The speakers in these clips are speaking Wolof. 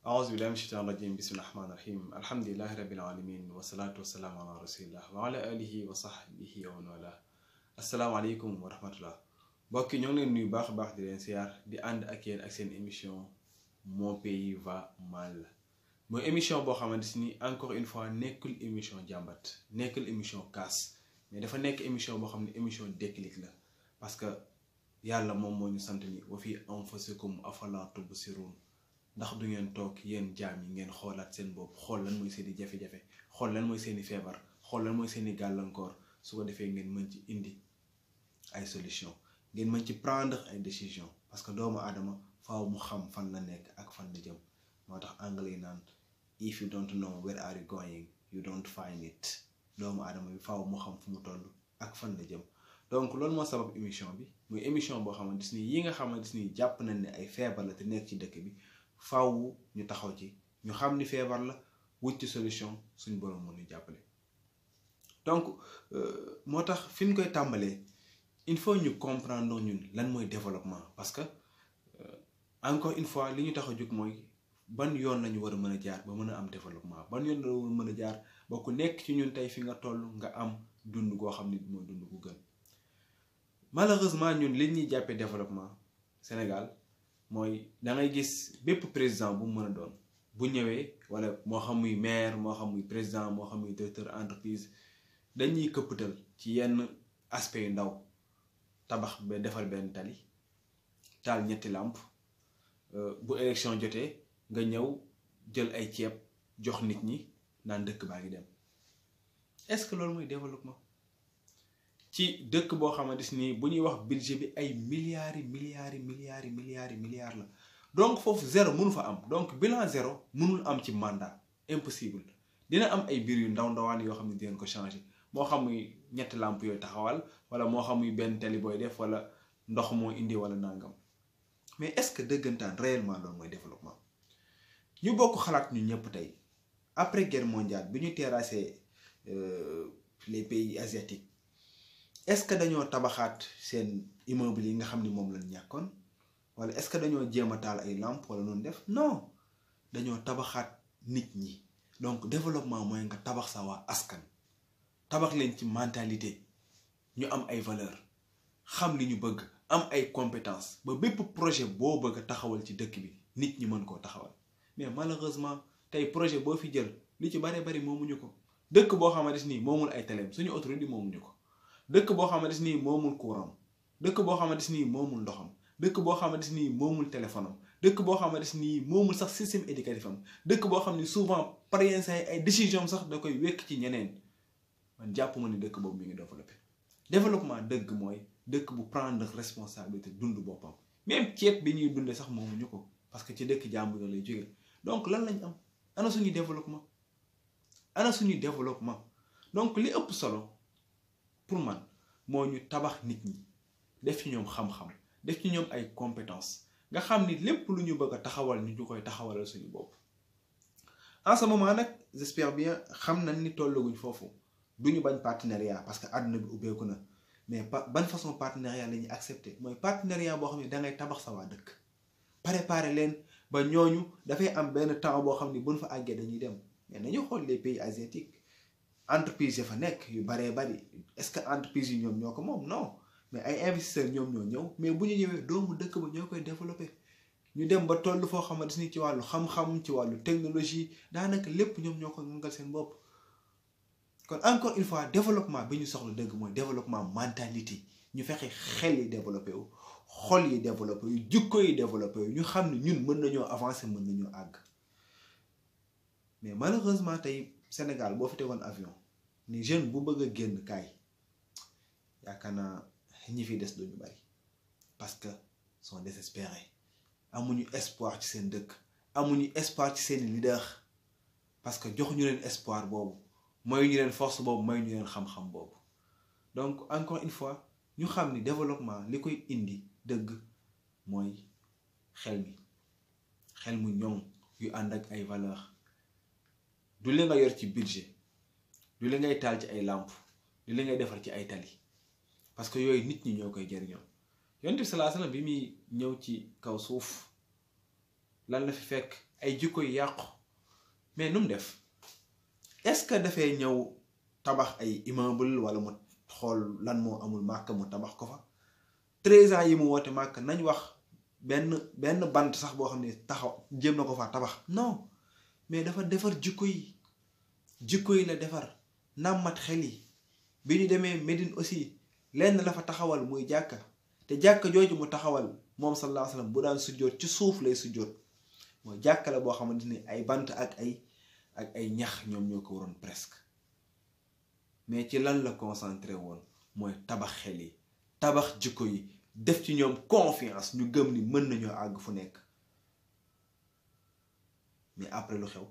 أعوذ بالله من الشيطان الرجيم بسم الله الرحمن الرحيم الحمد لله رب العالمين والصلاة والسلام على رسول الله وعلى آله وصحبه ومن والاه السلام عليكم ورحمة الله mbokk yi ñoo ngi leen nuyu baax a baax di leen siyaar di ànd ak yéen ak seen émission Mon pays va mal mooy émission boo xamante ni encore une fois nekkul émission jàmbat nekkul émission kaas mais dafa nekk émission boo xam ne émission déclic la parce que yàlla moom moo ñu sant ni wa fi anfusikum afalaa tubsiruun ndax du ngeen toog yéen jaam yi ngeen xoolaat seen bopp xool lan mooy seen i jafe-jafe xool lan mooy seen i feebar xool lan mooy seen i gàllankoor su ko defee ngeen mën ci indi ay solution ngeen mën ci prendre ay décision parce que doomu aadama faaw mu xam fan la nekk ak fan la jëm moo tax anglais yi naan if you don't know where are you going you don't find it doomu aadama bi faaw mu xam fu mu toll ak fan la jëm donc loolu moo sabab émission bi muy émission boo xamante ni yi nga xamante ni jàpp nañ ne ay feebar la te nekk ci dëkk bi faaw ñu taxaw ci ñu xam ni feebar la wut ci solution suñ borom mën ñu jàppale donc moo tax fi ñu koy tàmbalee il faut ñu comprendre ñun lan mooy développement parce que encore une fois li ñu tax a jóg mooy ban yoon lañu war a mën a jaar ba mën a am développement ban yoon la war a mën a jaar ba ku nekk ci ñun tey fi nga toll nga am dund goo xam ni mooy dund gu gën malheureusement ñun li ñuy jàppee développement Sénégal mooy da ngay gis bépp président bu mu mën a doon bu ñëwee wala moo xam muy maire moo xam muy président moo xam muy directeur entreprise dañuy këppatal ci yenn aspect yu ndaw tabax ba defal benn tali taal ñetti làmp bu élection jotee nga ñëw jël ay ceeb jox nit ñi naan dëkk baa ngi dem est-ce que loolu mooy développement ci dëkk boo xamante ni bu ñuy wax budget bi ay milliards la donc foofu zéro mënu fa am donc bilan zéro mënul am ci mandat impossible dina am ay biir yu ndawaan yoo xam ne dinañ ko changer moo xam muy ñetti làmp yooyu taxawal wala moo xam muy benn tali booy def wala ndox moo indi wala nangam mais est-ce que dëggantaan réellement loolu mooy développement ñu bokk xalaat ñu ñëpp tey après guerre mondiale bi ñu terrassé les pays asiatiques est-ce que dañoo tabaxaat seen immeuble yi nga xam ni moom lañ ñàkkoon wala est-ce que dañoo jéem a taal ay lampe wala noonu def non dañoo tabaxaat nit ñi donc développement mooy nga tabax sa waa askan tabax leen ci mentalité ñu am ay valeur xam li ñu bëgg am ay compétences ba bépp projet boo bëgg a taxawal ci dëkk bi nit ñi mën koo taxawal mais malheureusement tey projet boo fi jël li ci bari moomuñu ko dëkk boo xamante ni moomul ay teleem suñu autorité moomuñu ko dëkk boo xamante ni moomul courant dëkk boo xamante ni moomul ndoxam dëkk boo xamante ni moomul téléphone am dëkk boo xamante ni moomul sax système éducatif am dëkk boo xam ni souvent par yenn saa ay décision sax da koy wekk ci ñeneen man jàpp ma ni dëkk boobu mi ngi développement dëgg mooy dëkk bu prendre responsabilité dund boppam même ceeb bi ñuy dundee sax moomuñu ko parce que ci dëkk jàmbur lay jóge donc lan lañ am ana suñu développement donc li ëpp solo pour man moo ñu tabax nit ñi def ci ñoom xam-xam def ci ñoom ay compétences nga xam ni lépp lu ñu bëgg a taxawal ñu koy taxawalal suñu bopp en ce moment nag j'espère bien xam nañ ni tollaguñ foofu duñu bañ partenariat parce que àdduna bi ubbeeku na mais ban façon partenariat la ñuy accepter mooy partenariat boo xam ne da ngay tabax sa waa dëkk préparer leen ba ñooñu dafay am benn temps boo xam ni buñ fa àggee dañuy dem mais nañu xool les pays asiatiques entreprise ya fa nekk yu baree bari est-ce que entreprise yi ñoom ñoo ko moom non mais ay investisseurs ñoom ñoo ñëw mais bu ñu ñëwee doomu dëkk ba ñoo koy développer ñu dem ba toll foo xamante ni ci wàllu xam-xam ci wàllu technologie daanaka lépp ñoom ñoo ko ngal seen bopp kon encore une fois développement bi ñu soxla dëgg mooy développement mentalité ñu fexe xel yi développé wu xol yi développé yu jikko yi développé yu ñu xam ne ñun mën nañoo avancer mën nañoo àgg mais malheureusement tey Sénégal boo fi tegoon avion ni jeune bu bëgg a génn kaay yaakaar naa ñi fi des duñu bari parce que sont désespérés amuñu espoir ci seen dëkk amuñu espoir ci seen leader parce que jox ñu leen espoir boobu mooy ñu leen force boobu mooy ñu leen xam-xam boobu donc encore une fois ñu xam ni développement li koy indi dëgg mooy xel mu ñoŋ yu ànd ak ay valeur du li nga yor ci budget du li ngay taal ci ay làmp du li ngay defar ci ay tali parce que yooyu nit ñi ñoo koy jëriñoo Yonent bi sallallahu alayhi wasallam bi muy ñëw ci kaw suuf lan la fi fekk ay jikko yu yàqu mais nu mu def est-ce que dafay ñëw tabax ay immeuble wala mu xool lan moo amul màkk mu tabax ko fa 13 ans yi mu woote màkk nañ wax benn bant sax boo xam ne taxaw jéem na ko faa tabax non mais dafa defar jikko yi la defar nàmmat xel yi bi ñu demee Médine aussi lenn la fa taxawal muy jàkka te jàkka jooju mu taxawal moom sallallahu alayhi wa sallam bu daan sujjoot ci suuf lay sujjoot mooy jàkka la boo xamante ni ay bant ak ay ñax ñoom ñoo ko waroon presque mais ci lan la concentré woon mooy tabax xel yi tabax jikko yi def ci ñoom confiance ñu gëm ni mën nañoo àgg fu nekk mais après lu xew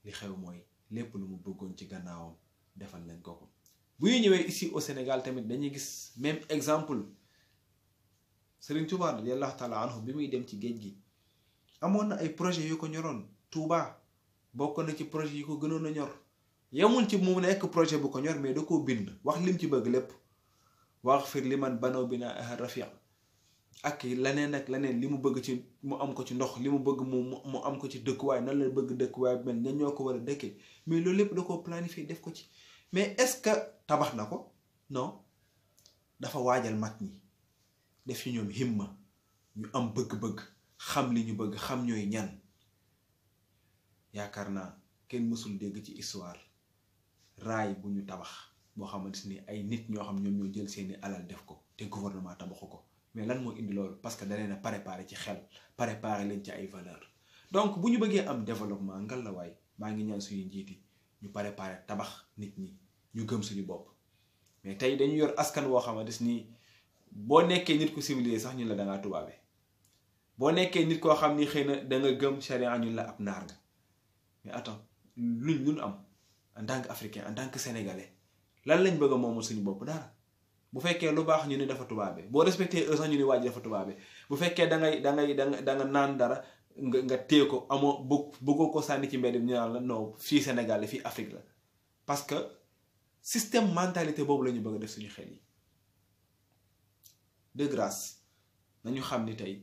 li xew mooy lépp lu mu bëggoon ci gannaawam defal nañ ko bu ñu ñëwee ici au Sénégal tamit dañuy gis même exemple Serigne Touba radiyallahu taala anhu bi muy dem ci géej gi amoon na ay projet yu ko ñoroon Touba bokk na ci projet yi ko gënoon a ñor yemul ci mu nekk projet bu ko ñor mais da koo bind wax lim ci bëgg lépp wax fir li man banaw bi naa rafiq ak leneen ak leneen li mu bëgg ci mu am ko ci ndox li mu bëgg mu am ko ci dëkkuwaay nan la bëgg dëkkuwaay bi mel ñan ñoo ko war a dëkkee mais loolu lépp da koo planifier def ko ci mais est-ce que tabax na ko non dafa waajal mag ñi def ci ñoom himma ñu am bëgg-bëgg xam li ñu bëgg xam ñooy ñan yaakaar naa kenn mësul dégg ci histoire raay bu ñu tabax boo xamante ni ay nit ñoo xam ñoom ñoo jël seeni alal def ko te gouvernement tabaxu ko mais lan moo indi loolu parce que da leen a préparé ci xel préparé leen ci ay valeur donc bu ñu bëggee am développement ngal la waay maa ngi ñaan suñu njiiti ñu préparé tabax nit ñi ñu gëm suñu bopp mais tey dañu yor askan woo xamante ni boo nekkee nit ku civilisé sax ñun la dangaa tubaabe boo nekkee nit koo xam ni xëy na da nga gëm charia ñun la ab naar nga mais attends luñ am en tant que africain en tant que sénégalais lan lañ bëgg a moomal suñu bopp dara bu fekkee lu baax ñu ne dafa tubaabe boo respecté eux sax ñu ne waaj dafa tubaabe bu fekkee da nga naan dara nga téye ko amoo bëggoo ko sànni ci mbedd ñu naan la non fii Sénégal la fii Afrique la parce que système mentalité boobu la ñu bëgg a def suñu xel yi de grâce nañu xam ni tey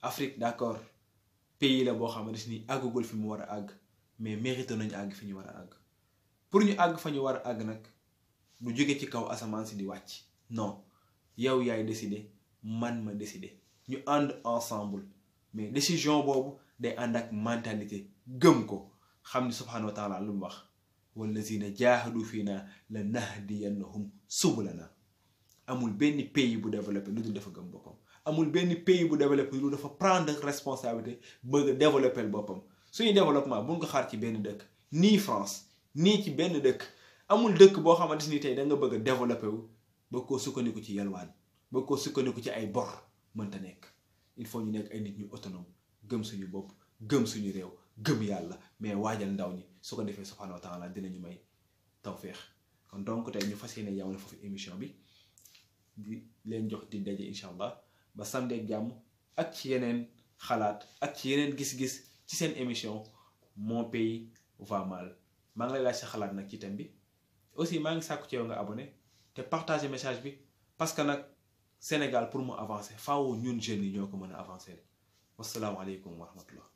Afrique d'accord pays la boo xamante ni àggagul fi mu war a àgg mais mérité nañu àgg fi ñu war a àgg pour ñu àgg fa ñu war a àgg nag du jóge ci kaw asamaan si di wàcc non yow yaay décider man ma décider ñu ànd ensemble mais décision boobu day ànd ak mentalité gëm ko xam ni subhanahu wa taala lu mu wax wallazina jaahadu fiina la nahdiyannahum subulana amul benn pays bu développé lu dul dafa gëm boppam amul benn pays bu développé lu dafa prendre responsabilité bëgg a développer boppam suñu développement bu nga ko xaar ci benn dëkk nii France nii ci benn dëkk amul dëkk boo xamante ni tey da nga bëgg a développé wu bëgg koo sukkandiku ci yalwaan bëgg koo sukkandiku ci ay bor mënta nekk il faut ñu nekk ay nit ñu autonome gëm suñu bopp gëm suñu réew gëm yàlla mais waajal ndaw ñi su ko defee subhanahu wa taala dinañu may tawféex kon donc tey ñu fas yéene yamale foofu émission bi di leen jox di daje incha allah ba samedi ak jàmm ak ci yeneen xalaat ak ci yeneen gis-gis ci seen émission mon pays va mal maa ngi lay laaj sa xalaat nag ci thème bi aussi maa ngi sàkku ci yow nga abonné te partager message bi parce que nag Sénégal pour mu avancer faaw ñun jeunes yi ñoo ko mën a avancer wasalaamaaleykum wa rahmatullah